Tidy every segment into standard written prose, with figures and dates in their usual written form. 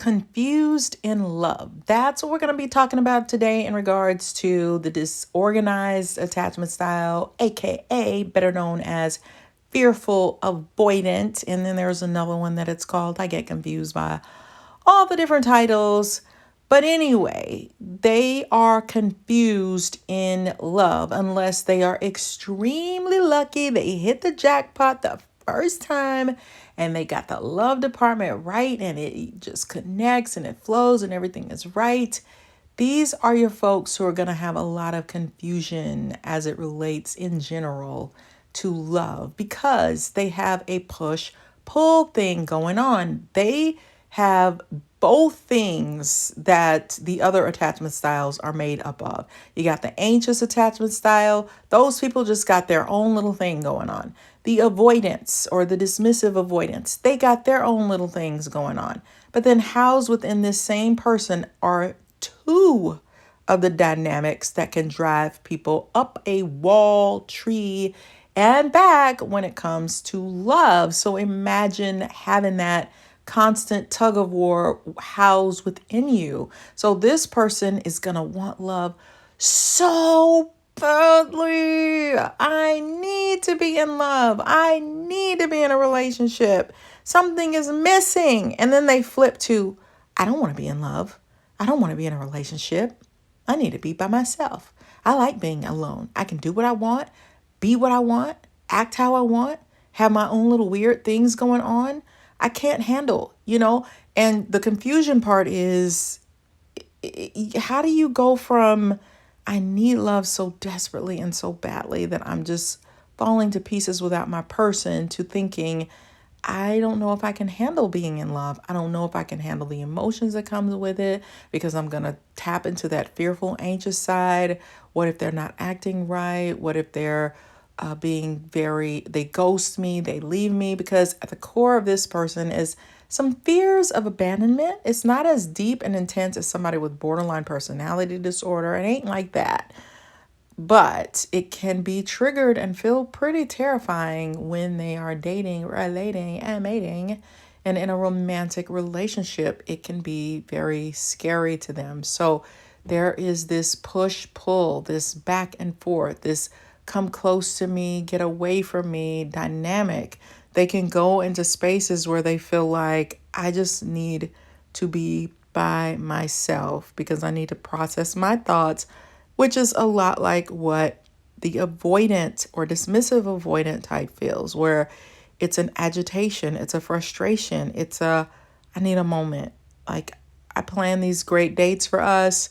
confused in love. That's what we're going to be talking about today in regards to the disorganized attachment style, aka better known as fearful avoidant. And then there's another one that it's called. I get confused by all the different titles. But anyway, they are confused in love unless they are extremely lucky. They hit the jackpot the first time and they got the love department right and it just connects and it flows and everything is right. These are your folks who are going to have a lot of confusion as it relates in general to love because they have a push pull thing going on. They have both things that the other attachment styles are made up of. You got the anxious attachment style. Those people just got their own little thing going on. The avoidance or the dismissive avoidance, they got their own little things going on. But then housed within this same person are two of the dynamics that can drive people up a wall, tree, and back when it comes to love. So imagine having that constant tug of war housed within you. So this person is going to want love so badly. I need to be in love. I need to be in a relationship. Something is missing. And then they flip to, I don't want to be in love. I don't want to be in a relationship. I need to be by myself. I like being alone. I can do what I want, be what I want, act how I want, have my own little weird things going on. I can't handle, and the confusion part is how do you go from I need love so desperately and so badly that I'm just falling to pieces without my person to thinking, I don't know if I can handle being in love. I don't know if I can handle the emotions that comes with it because I'm going to tap into that fearful, anxious side. What if they're not acting right? What if they're they ghost me, they leave me? Because at the core of this person is some fears of abandonment. It's not as deep and intense as somebody with borderline personality disorder. It ain't like that. But it can be triggered and feel pretty terrifying when they are dating, relating, and mating. And in a romantic relationship, it can be very scary to them. So there is this push-pull, this back and forth, this come close to me, get away from me dynamic. They can go into spaces where they feel like, I just need to be by myself because I need to process my thoughts, which is a lot like what the avoidant or dismissive avoidant type feels, where it's an agitation, it's a frustration, I need a moment. Like, I plan these great dates for us.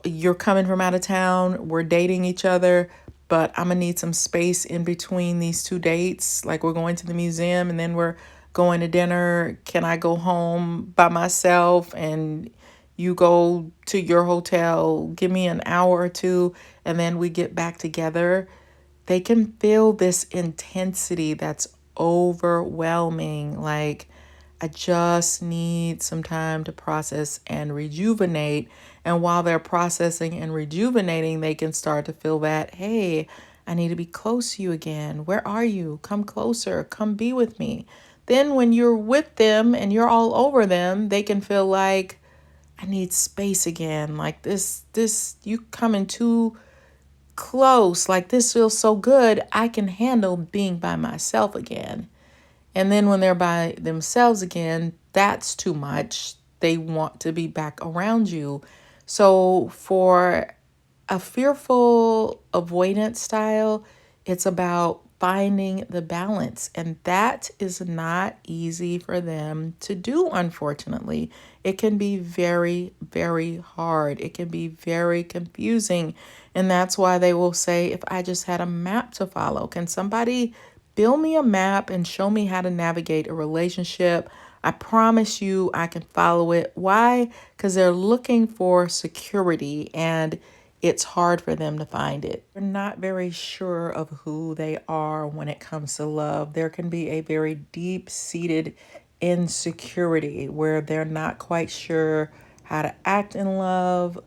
You're coming from out of town, we're dating each other, but I'm gonna need some space in between these two dates. Like, we're going to the museum and then we're going to dinner. Can I go home by myself and you go to your hotel? Give me an hour or two and then we get back together. They can feel this intensity that's overwhelming. Like, I just need some time to process and rejuvenate. And while they're processing and rejuvenating, they can start to feel that, hey, I need to be close to you again. Where are you? Come closer. Come be with me. Then when you're with them and you're all over them, they can feel like, I need space again. Like you coming too close. Like, this feels so good. I can handle being by myself again. And then when they're by themselves again, that's too much. They want to be back around you. So for a fearful avoidant style, it's about finding the balance. And that is not easy for them to do, unfortunately. It can be very, very hard. It can be very confusing. And that's why they will say, if I just had a map to follow, can somebody build me a map and show me how to navigate a relationship? I promise you I can follow it. Why? Because they're looking for security and it's hard for them to find it. They're not very sure of who they are when it comes to love. There can be a very deep-seated insecurity where they're not quite sure how to act in love,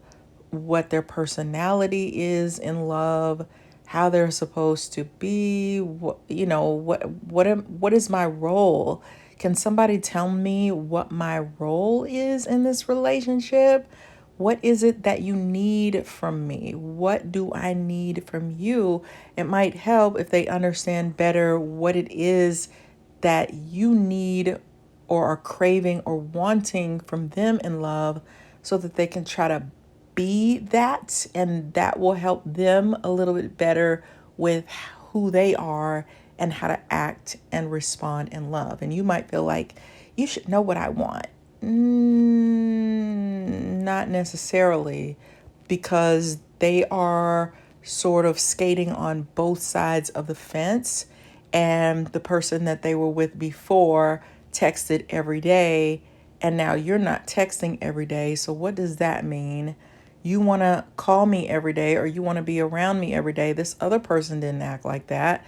what their personality is in love, how they're supposed to be, what is my role? can somebody tell me what my role is in this relationship? What is it that you need from me? What do I need from you? It might help if they understand better what it is that you need or are craving or wanting from them in love, so that they can try to be that, and that will help them a little bit better with who they are and how to act and respond in love. And you might feel like you should know what I want. Not necessarily, because they are sort of skating on both sides of the fence, and the person that they were with before texted every day, and now you're not texting every day. So what does that mean? You want to call me every day, or you want to be around me every day. This other person didn't act like that.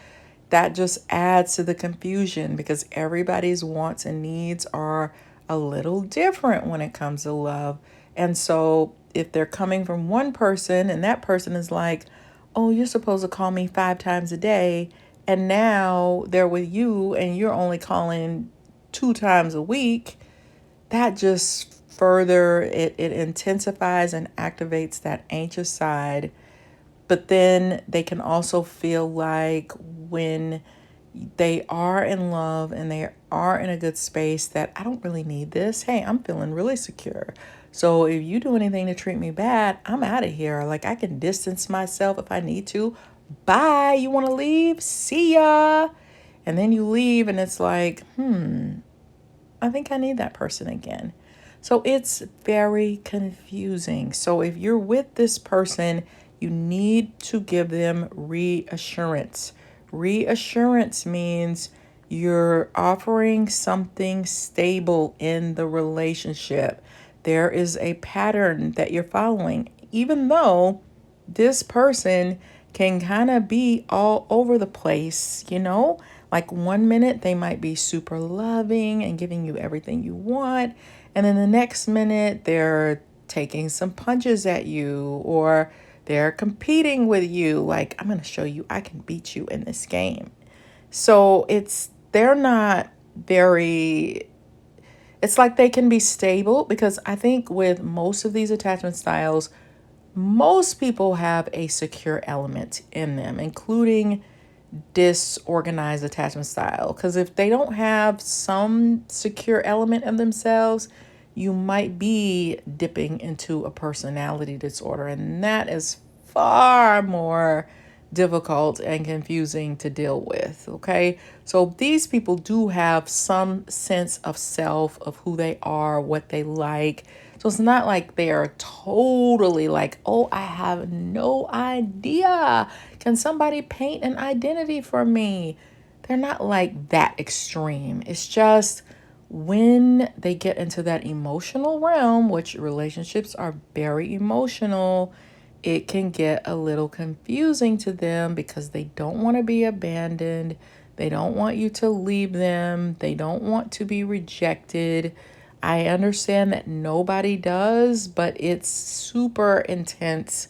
That just adds to the confusion, because everybody's wants and needs are a little different when it comes to love. And so if they're coming from one person and that person is like, oh, you're supposed to call me 5 times a day, and now they're with you and you're only calling 2 times a week, that just further it intensifies and activates that anxious side. But then they can also feel like when they are in love and they are in a good space, that I don't really need this. Hey, I'm feeling really secure. So if you do anything to treat me bad, I'm out of here. Like, I can distance myself if I need to. Bye. You want to leave? See ya. And then you leave and it's like, I think I need that person again. So it's very confusing. So if you're with this person, you need to give them reassurance. Reassurance means you're offering something stable in the relationship. There is a pattern that you're following, even though this person can kind of be all over the place, you know? Like, 1 minute they might be super loving and giving you everything you want, and then the next minute they're taking some punches at you, or they're competing with you. Like, I'm going to show you I can beat you in this game. So they're not very, it's like they can be stable, because I think with most of these attachment styles, most people have a secure element in them, including disorganized attachment style. Because if they don't have some secure element of themselves, you might be dipping into a personality disorder, and that is far more difficult and confusing to deal with. Okay, so these people do have some sense of self, of who they are, what they like. So it's not like they are totally like, oh, I have no idea. Can somebody paint an identity for me? They're not like that extreme. It's just when they get into that emotional realm, which relationships are very emotional, it can get a little confusing to them, because they don't want to be abandoned. They don't want you to leave them. They don't want to be rejected. I understand that nobody does, but it's super intense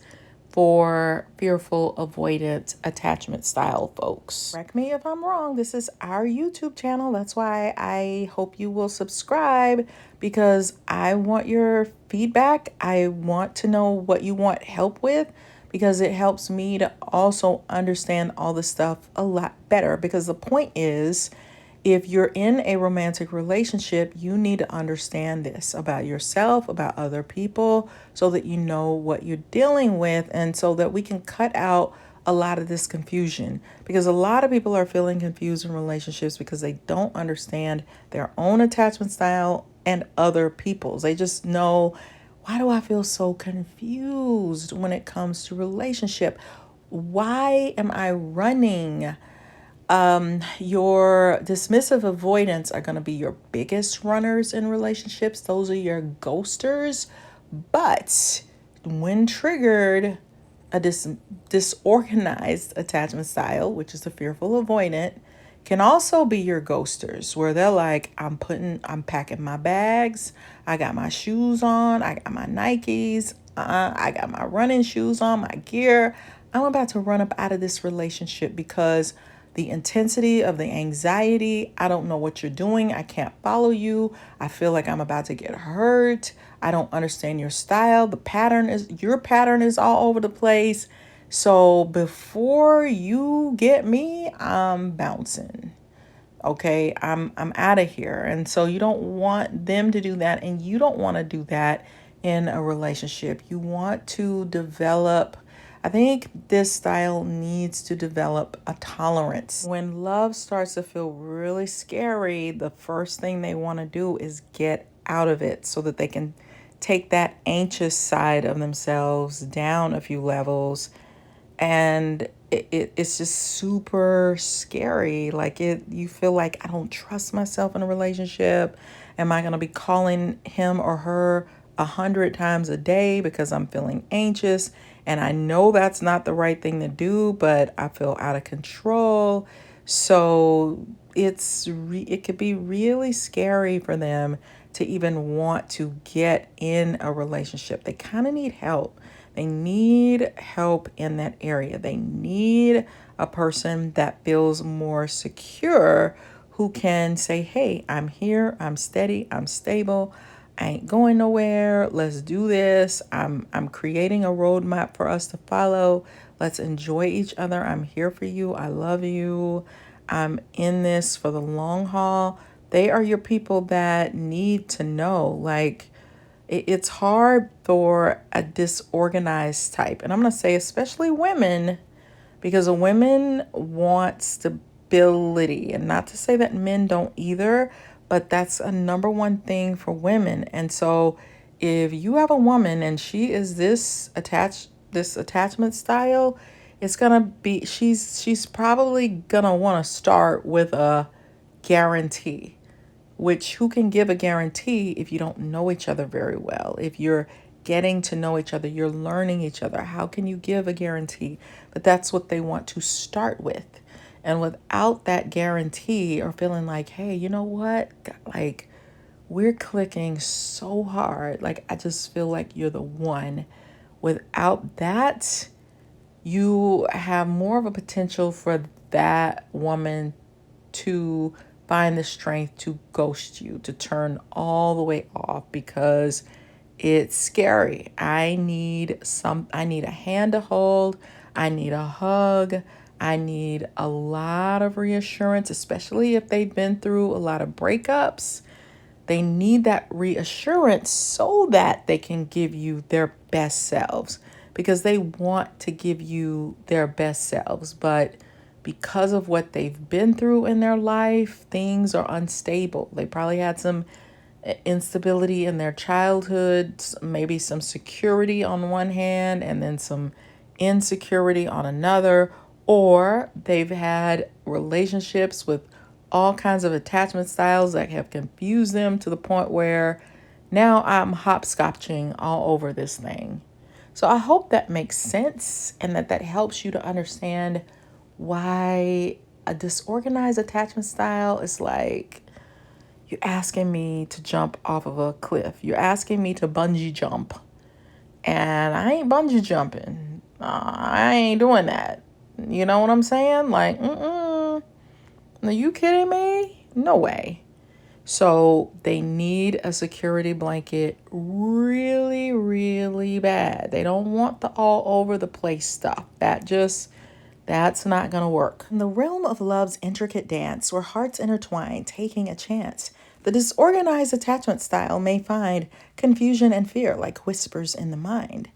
for fearful, avoidant attachment style folks. Correct me if I'm wrong. This is our YouTube channel. That's why I hope you will subscribe, because I want your feedback. I want to know what you want help with, because it helps me to also understand all this stuff a lot better. Because the point is, if you're in a romantic relationship, you need to understand this about yourself, about other people, so that you know what you're dealing with, and so that we can cut out a lot of this confusion. Because a lot of people are feeling confused in relationships because they don't understand their own attachment style and other people's. They just know, why do I feel so confused when it comes to relationship? Why am I running? Your dismissive avoidants are going to be your biggest runners in relationships. Those are your ghosters. But when triggered, a disorganized attachment style, which is the fearful avoidant, can also be your ghosters, where they're like, I'm packing my bags. I got my shoes on. I got my Nikes. I got my running shoes on, my gear. I'm about to run up out of this relationship, because the intensity of the anxiety. I don't know what you're doing. I can't follow you. I feel like I'm about to get hurt. I don't understand your style. Your pattern is all over the place. So before you get me, I'm bouncing. Okay, I'm out of here. And so you don't want them to do that, and you don't want to do that in a relationship. You want to develop, I think this style needs to develop a tolerance. When love starts to feel really scary, the first thing they want to do is get out of it so that they can take that anxious side of themselves down a few levels. And it's just super scary. Like you feel like, I don't trust myself in a relationship. Am I going to be calling him or her 100 times a day because I'm feeling anxious? And I know that's not the right thing to do, but I feel out of control. So it could be really scary for them to even want to get in a relationship. They kind of need help. They need help in that area. They need a person that feels more secure, who can say, hey, I'm here, I'm steady, I'm stable, I ain't going nowhere. Let's do this. I'm creating a roadmap for us to follow. Let's enjoy each other. I'm here for you. I love you. I'm in this for the long haul. They are your people that need to know. Like, it's hard for a disorganized type. And I'm going to say, especially women, because a women want stability. And not to say that men don't either, but that's a number one thing for women. And so if you have a woman and she is this attachment style, it's going to be, she's probably going to want to start with a guarantee. Which, who can give a guarantee if you don't know each other very well? If you're getting to know each other, you're learning each other, how can you give a guarantee? But that's what they want to start with. And without that guarantee, or feeling like, hey, you know what? Like, we're clicking so hard. Like, I just feel like you're the one. Without that, you have more of a potential for that woman to find the strength to ghost you, to turn all the way off, because it's scary. I need a hand to hold. I need a hug. I need a lot of reassurance, especially if they've been through a lot of breakups. They need that reassurance so that they can give you their best selves, because they want to give you their best selves. But because of what they've been through in their life, things are unstable. They probably had some instability in their childhood, maybe some security on one hand and then some insecurity on another, or they've had relationships with all kinds of attachment styles that have confused them to the point where now I'm hopscotching all over this thing. So I hope that makes sense and that helps you to understand why a disorganized attachment style is like, you're asking me to jump off of a cliff. You're asking me to bungee jump. And I ain't bungee jumping. I ain't doing that. You know what I'm saying? Like, are you kidding me? No way. So they need a security blanket really, really bad. They don't want the all over the place stuff. That's not going to work. In the realm of love's intricate dance, where hearts intertwine, taking a chance, the disorganized attachment style may find confusion and fear like whispers in the mind.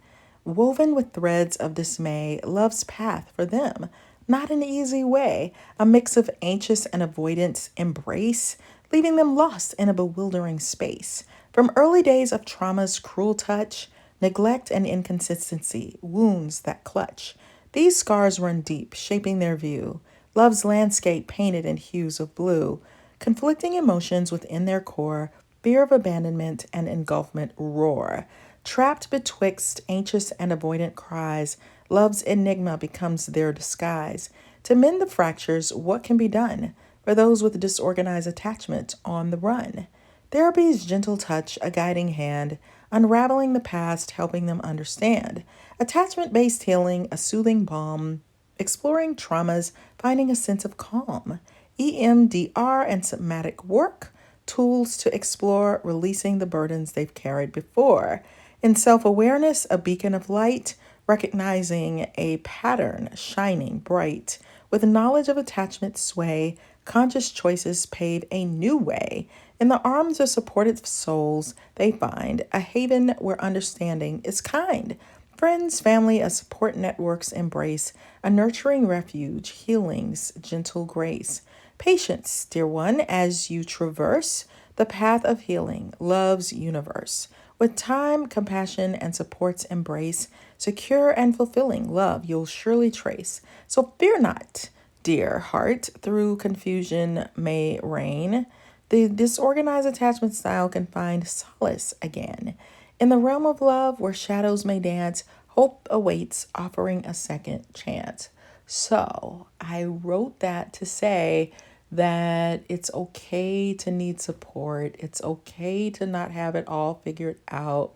Woven with threads of dismay, love's path for them, not an easy way, a mix of anxious and avoidance embrace, leaving them lost in a bewildering space. From early days of trauma's cruel touch, neglect and inconsistency, wounds that clutch. These scars run deep, shaping their view. Love's landscape painted in hues of blue. Conflicting emotions within their core, fear of abandonment and engulfment roar. Trapped betwixt anxious and avoidant cries, love's enigma becomes their disguise. To mend the fractures, what can be done for those with disorganized attachment on the run? Therapy's gentle touch, a guiding hand, unraveling the past, helping them understand. Attachment-based healing, a soothing balm, exploring traumas, finding a sense of calm. EMDR and somatic work, tools to explore releasing the burdens they've carried before. In self-awareness, a beacon of light, recognizing a pattern shining bright. With knowledge of attachment sway, conscious choices pave a new way. In the arms of supportive souls, they find a haven where understanding is kind. Friends, family, a support network's embrace, a nurturing refuge, healing's gentle grace. Patience, dear one, as you traverse the path of healing, love's universe. With time, compassion, and support's embrace, secure and fulfilling love you'll surely trace. So fear not, dear heart, through confusion may reign. The disorganized attachment style can find solace again. In the realm of love, where shadows may dance, hope awaits, offering a second chance. So I wrote that to say that it's okay to need support. It's okay to not have it all figured out.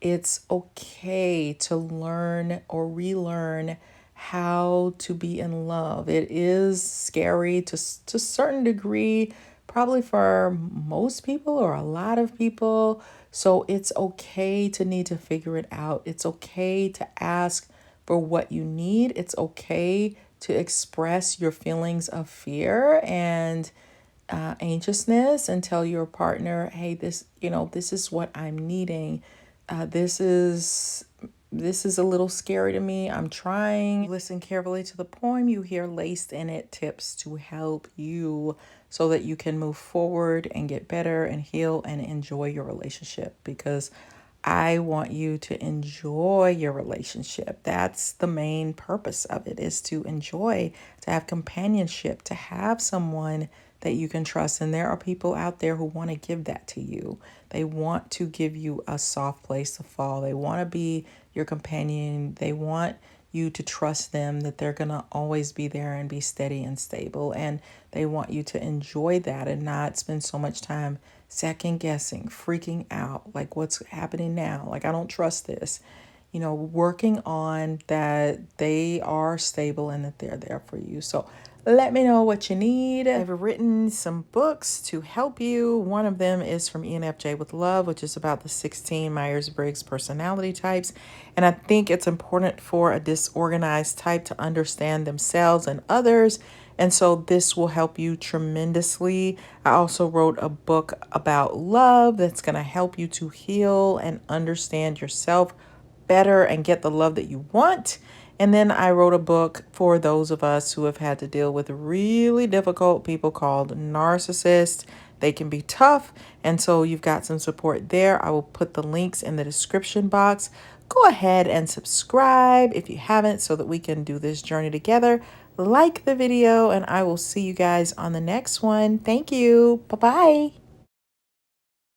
It's okay to learn or relearn how to be in love. It is scary to a certain degree, probably for most people or a lot of people. So it's okay to need to figure it out. It's okay to ask for what you need. It's okay to express your feelings of fear and anxiousness and tell your partner, hey, this is what I'm needing. This is a little scary to me. I'm trying. Listen carefully to the poem. You hear laced in it tips to help you so that you can move forward and get better and heal and enjoy your relationship, because I want you to enjoy your relationship. That's the main purpose of it, is to enjoy, to have companionship, to have someone that you can trust. And there are people out there who want to give that to you. They want to give you a soft place to fall. They want to be your companion. They want you to trust them, that they're going to always be there and be steady and stable. And they want you to enjoy that and not spend so much time second guessing, freaking out, like what's happening now? Like, I don't trust this. Working on that they are stable and that they're there for you. So let me know what you need. I've written some books to help you. One of them is from ENFJ with Love, which is about the 16 Myers-Briggs personality types. And I think it's important for a disorganized type to understand themselves and others. And so this will help you tremendously. I also wrote a book about love that's going to help you to heal and understand yourself better and get the love that you want. And then I wrote a book for those of us who have had to deal with really difficult people called narcissists. They can be tough, and so you've got some support there. I will put the links in the description box. Go ahead and subscribe if you haven't, so that we can do this journey together. Like the video, and I will see you guys on the next one. Thank you. Bye-bye.